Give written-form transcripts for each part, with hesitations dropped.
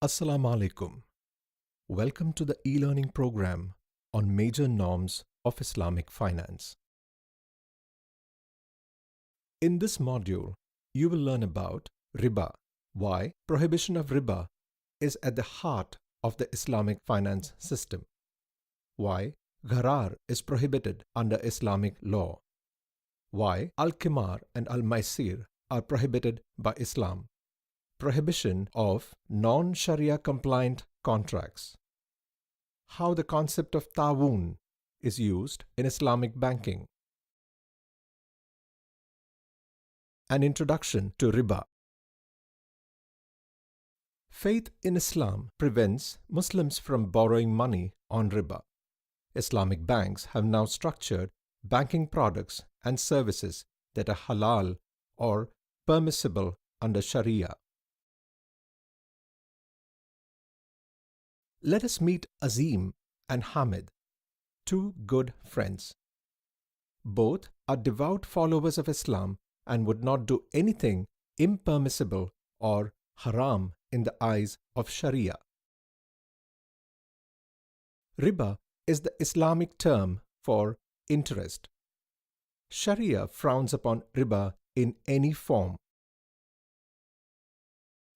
Assalamu alaikum. Welcome to the e-learning program on major norms of Islamic finance. In this module, you will learn about Riba, why prohibition of Riba is at the heart of the Islamic finance system, why Guerard is prohibited under Islamic law, why Al-Qimar and Al-Maisir are prohibited by Islam, prohibition of non-Sharia compliant contracts, how the concept of Tarun is used in Islamic banking, an introduction to Riba. Faith in Islam prevents Muslims from borrowing money on Riba. Islamic banks have now structured banking products and services that are halal or permissible under Sharia. Let us meet Azim and Hamid, two good friends. Both are devout followers of Islam and would not do anything impermissible or haram in the eyes of Sharia. Riba is the Islamic term for interest. Sharia frowns upon riba in any form.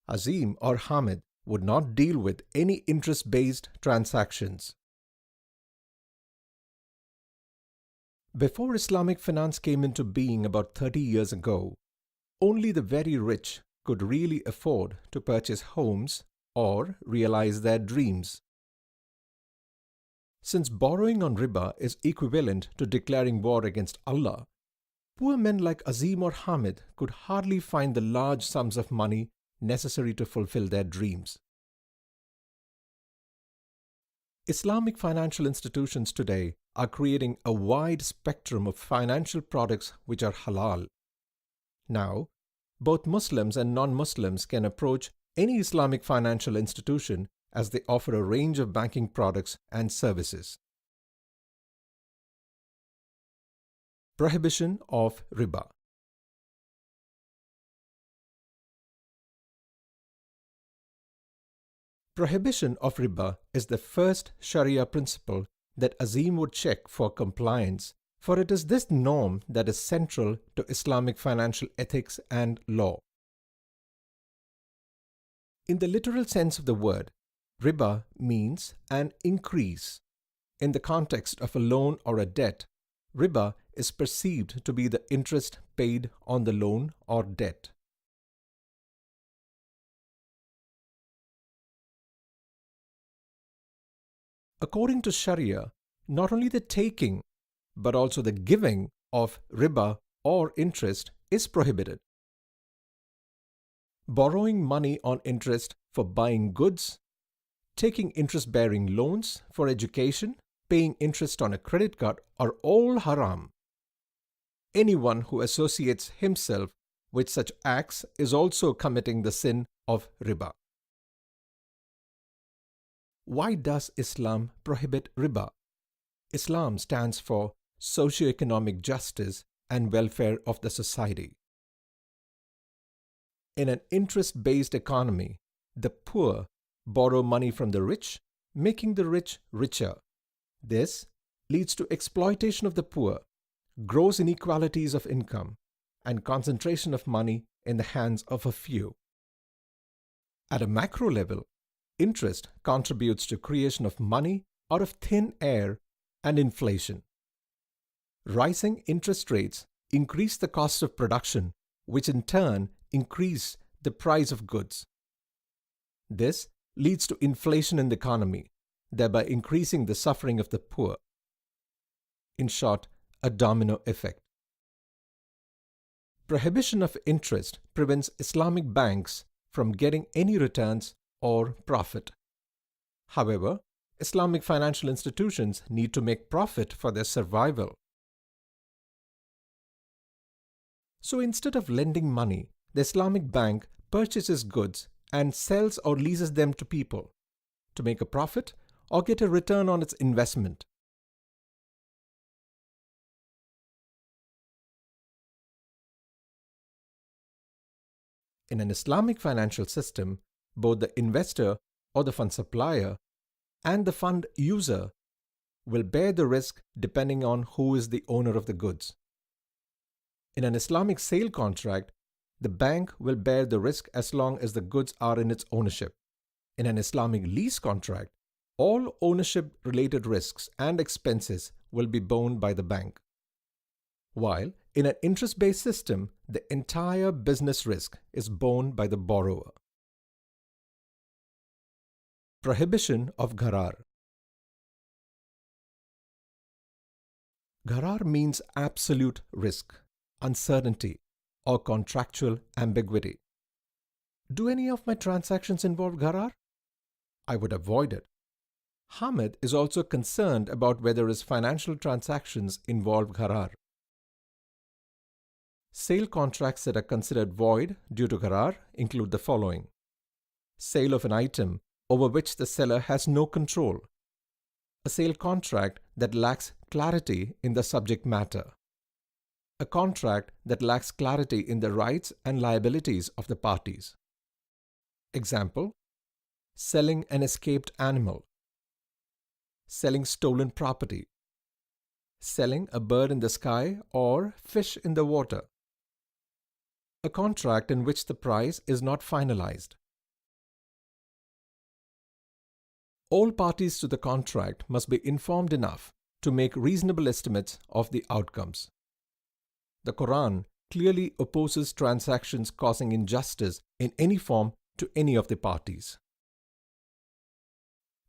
Azim or Hamid would not deal with any interest-based transactions. Before Islamic finance came into being about 30 years ago, only the very rich could really afford to purchase homes or realize their dreams. Since borrowing on riba is equivalent to declaring war against Allah, poor men like Azim or Hamid could hardly find the large sums of money necessary to fulfill their dreams. Islamic financial institutions today are creating a wide spectrum of financial products which are halal. Now, both Muslims and non-Muslims can approach any Islamic financial institution as they offer a range of banking products and services. Prohibition of Riba. Prohibition of riba is the first Sharia principle that Azim would check for compliance, for it is this norm that is central to Islamic financial ethics and law. In the literal sense of the word, riba means an increase. In the context of a loan or a debt, riba is perceived to be the interest paid on the loan or debt. According to Sharia, not only the taking, but also the giving of riba or interest is prohibited. Borrowing money on interest for buying goods, taking interest-bearing loans for education, paying interest on a credit card are all haram. Anyone who associates himself with such acts is also committing the sin of riba. Why does Islam prohibit riba? Islam stands for socio-economic justice and welfare of the society. In an interest-based economy, the poor borrow money from the rich, making the rich richer. This leads to exploitation of the poor, gross inequalities of income, and concentration of money in the hands of a few. At a macro level, interest contributes to creation of money out of thin air and inflation. Rising interest rates increase the cost of production, which in turn increase the price of goods. This leads to inflation in the economy, thereby increasing the suffering of the poor. In short, a domino effect. Prohibition of interest prevents Islamic banks from getting any returns or profit. However, Islamic financial institutions need to make profit for their survival. So instead of lending money, the Islamic bank purchases goods and sells or leases them to people to make a profit or get a return on its investment. In an Islamic financial system, both the investor or the fund supplier, and the fund user will bear the risk depending on who is the owner of the goods. In an Islamic sale contract, the bank will bear the risk as long as the goods are in its ownership. In an Islamic lease contract, all ownership-related risks and expenses will be borne by the bank. While in an interest-based system, the entire business risk is borne by the borrower. Prohibition of Guerard. Guerard means absolute risk, uncertainty, or contractual ambiguity. Do any of my transactions involve Guerard? I would avoid it. Hamid is also concerned about whether his financial transactions involve Guerard. Sale contracts that are considered void due to Guerard include the following: sale of an item over which the seller has no control, a sale contract that lacks clarity in the subject matter, a contract that lacks clarity in the rights and liabilities of the parties. Example: selling an escaped animal, selling stolen property, selling a bird in the sky or fish in the water, a contract in which the price is not finalized. All parties to the contract must be informed enough to make reasonable estimates of the outcomes. The Quran clearly opposes transactions causing injustice in any form to any of the parties.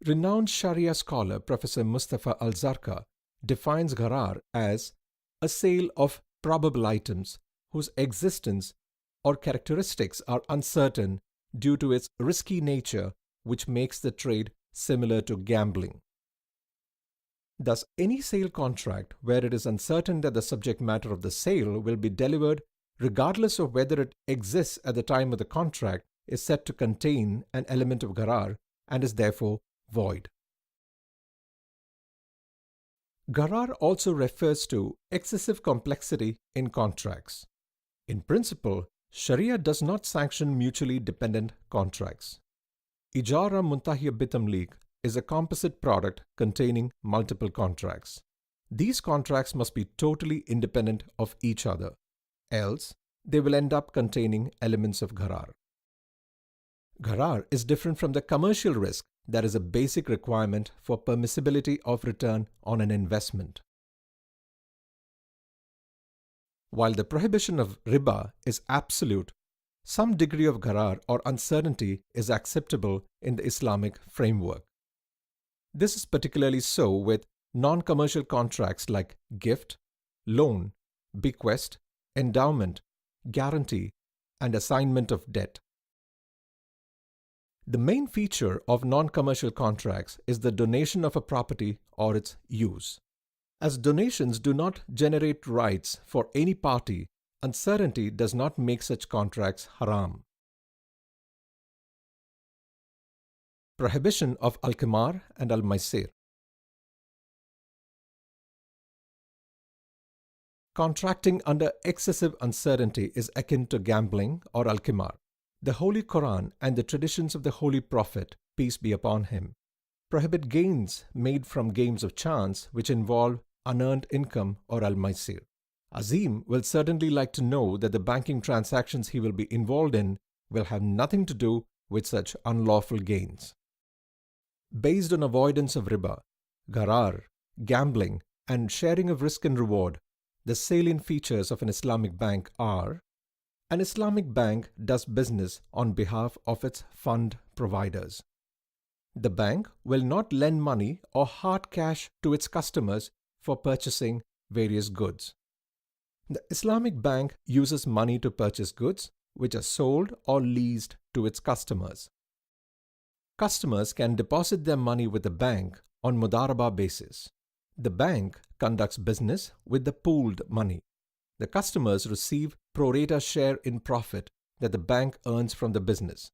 Renowned Sharia scholar Professor Mustafa Al-Zarqa defines Guerard as a sale of probable items whose existence or characteristics are uncertain due to its risky nature, which makes the trade similar to gambling. Thus, any sale contract where it is uncertain that the subject matter of the sale will be delivered, regardless of whether it exists at the time of the contract, is said to contain an element of Guerard and is therefore void. Guerard also refers to excessive complexity in contracts. In principle, Sharia does not sanction mutually dependent contracts. Ijara Muntahiya Bitamlik is a composite product containing multiple contracts. These contracts must be totally independent of each other, else they will end up containing elements of Guerard. Guerard is different from the commercial risk that is a basic requirement for permissibility of return on an investment. While the prohibition of Reba is absolute, some degree of Guerard or uncertainty is acceptable in the Islamic framework. This is particularly so with non-commercial contracts like gift, loan, bequest, endowment, guarantee, and assignment of debt. The main feature of non-commercial contracts is the donation of a property or its use. As donations do not generate rights for any party, uncertainty does not make such contracts haram. Prohibition of Al-Qimar and Al-Maisir. Contracting under excessive uncertainty is akin to gambling or Al-Qimar. The Holy Quran and the traditions of the Holy Prophet, peace be upon him, prohibit gains made from games of chance which involve unearned income or Al-Maisir. Azim will certainly like to know that the banking transactions he will be involved in will have nothing to do with such unlawful gains. Based on avoidance of riba, Guerard, gambling, and sharing of risk and reward, the salient features of an Islamic bank are: an Islamic bank does business on behalf of its fund providers. The bank will not lend money or hard cash to its customers for purchasing various goods. The Islamic bank uses money to purchase goods which are sold or leased to its customers. Customers can deposit their money with the bank on mudaraba basis. The bank conducts business with the pooled money. The customers receive pro rata share in profit that the bank earns from the business.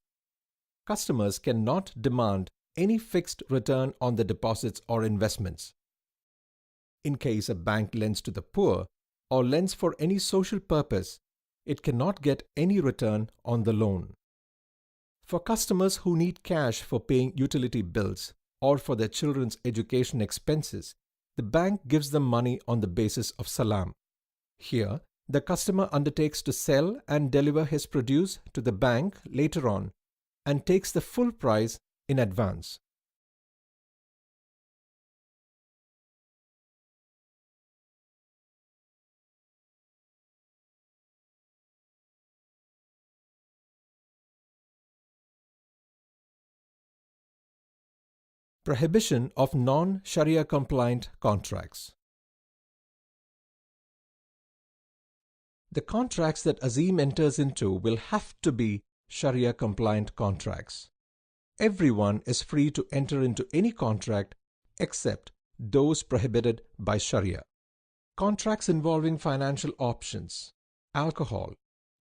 Customers cannot demand any fixed return on the deposits or investments. In case a bank lends to the poor or lends for any social purpose, it cannot get any return on the loan. For customers who need cash for paying utility bills or for their children's education expenses, the bank gives them money on the basis of salam. Here, the customer undertakes to sell and deliver his produce to the bank later on and takes the full price in advance. Prohibition of non-Sharia compliant contracts. The contracts that Azim enters into will have to be Sharia compliant contracts. Everyone is free to enter into any contract except those prohibited by Sharia. Contracts involving financial options, alcohol,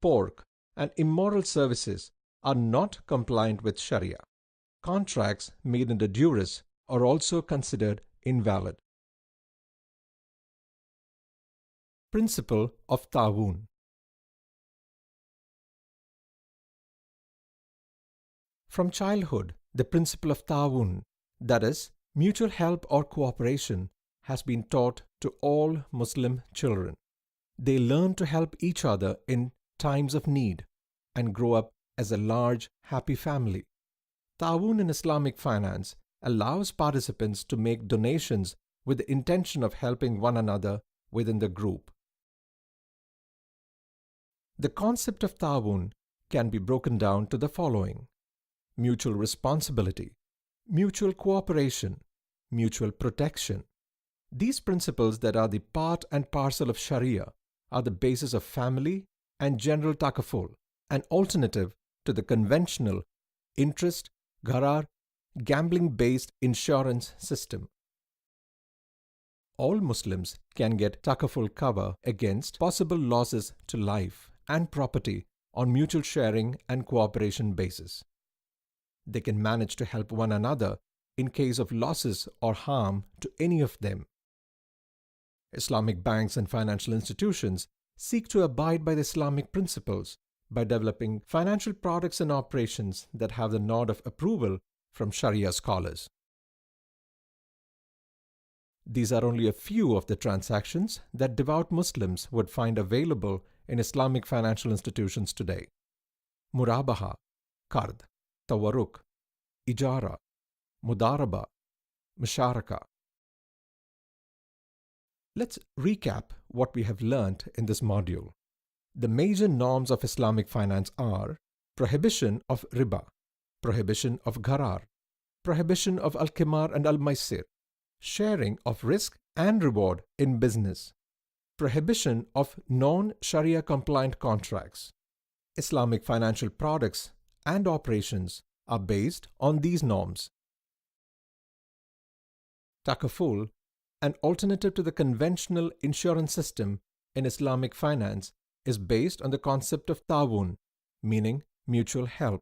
pork, and immoral services are not compliant with Sharia. Contracts made under duress are also considered invalid. Principle of Tarun. From childhood, the principle of Tarun, that is, mutual help or cooperation, has been taught to all Muslim children. They learn to help each other in times of need and grow up as a large, happy family. Tarun in Islamic finance allows participants to make donations with the intention of helping one another within the group. The concept of Tarun can be broken down to the following: mutual responsibility, mutual cooperation, mutual protection. These principles that are the part and parcel of Sharia are the basis of family and general takaful, an alternative to the conventional interest, Guerard, gambling-based insurance system. All Muslims can get takaful cover against possible losses to life and property on mutual sharing and cooperation basis. They can manage to help one another in case of losses or harm to any of them. Islamic banks and financial institutions seek to abide by the Islamic principles by developing financial products and operations that have the nod of approval from Sharia scholars. These are only a few of the transactions that devout Muslims would find available in Islamic financial institutions today. Murabaha, Qard, Tawarruk, Ijara, Mudaraba, Musharaka. Let's recap what we have learnt in this module. The major norms of Islamic finance are prohibition of Riba, prohibition of Guerard, prohibition of Al-Qimar and Al-Maisir, sharing of risk and reward in business, prohibition of non-Sharia compliant contracts. Islamic financial products and operations are based on these norms. Takaful, an alternative to the conventional insurance system in Islamic finance, is based on the concept of Ta'awun, meaning mutual help.